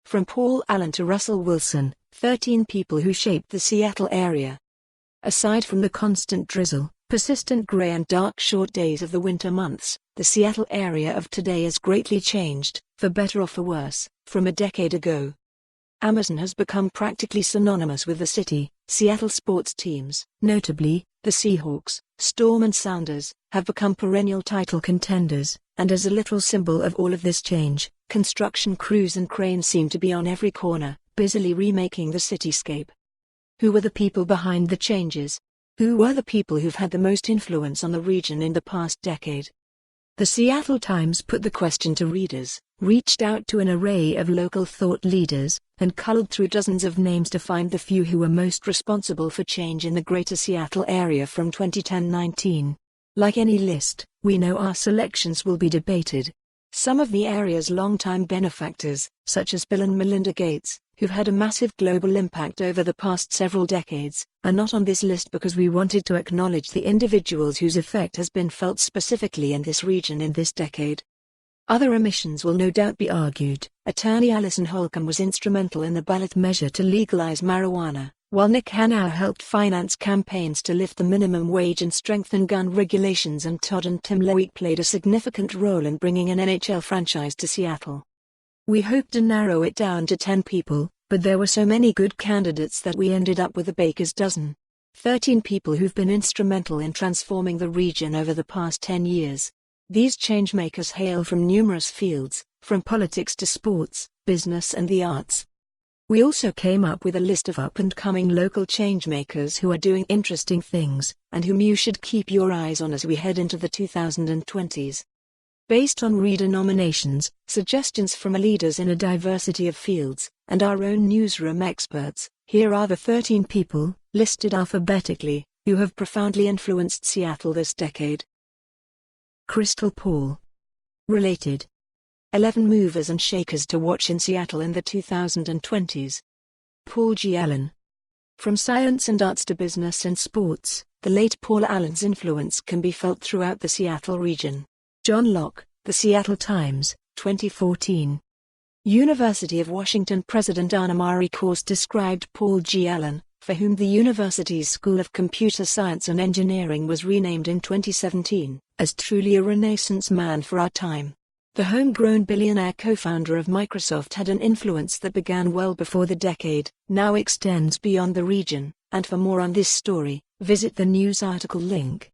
From Paul Allen to Russell Wilson, 13 people who shaped the Seattle area. Aside from the constant drizzle, persistent gray and dark short days of the winter months, the Seattle area of today has greatly changed, for better or for worse, from a decade ago. Amazon has become practically synonymous with the city. Seattle sports teams, notably, the Seahawks, Storm and Sounders, have become perennial title contenders, and as a literal symbol of all of this change, construction crews and cranes seem to be on every corner, busily remaking the cityscape. Who were the people behind the changes? Who were the people who've had the most influence on the region in the past decade? The Seattle Times put the question to readers, reached out to an array of local thought leaders, and culled through dozens of names to find the few who were most responsible for change in the greater Seattle area from 2010-19. Like any list, we know our selections will be debated. Some of the area's longtime benefactors, such as Bill and Melinda Gates, who've had a massive global impact over the past several decades, are not on this list because we wanted to acknowledge the individuals whose effect has been felt specifically in this region in this decade. Other omissions will no doubt be argued. Attorney Alison Holcomb was instrumental in the ballot measure to legalize marijuana, while Nick Hanauer helped finance campaigns to lift the minimum wage and strengthen gun regulations, and Todd and Tim Loic played a significant role in bringing an NHL franchise to Seattle. We hoped to narrow it down to 10 people, but there were so many good candidates that we ended up with a baker's dozen. 13 people who've been instrumental in transforming the region over the past 10 years. These changemakers hail from numerous fields, from politics to sports, business and the arts. We also came up with a list of up-and-coming local changemakers who are doing interesting things, and whom you should keep your eyes on as we head into the 2020s. Based on reader nominations, suggestions from leaders in a diversity of fields, and our own newsroom experts, here are the 13 people, listed alphabetically, who have profoundly influenced Seattle this decade. Crystal Paul. Related. 11 movers and shakers to watch in Seattle in the 2020s. Paul G. Allen. From science and arts to business and sports, the late Paul Allen's influence can be felt throughout the Seattle region. John Locke, The Seattle Times, 2014. University of Washington President Anna Marie Kors described Paul G. Allen, for whom the university's School of Computer Science and Engineering was renamed in 2017, as truly a Renaissance man for our time. The homegrown billionaire co-founder of Microsoft had an influence that began well before the decade, now extends beyond the region, and for more on this story, visit the news article link.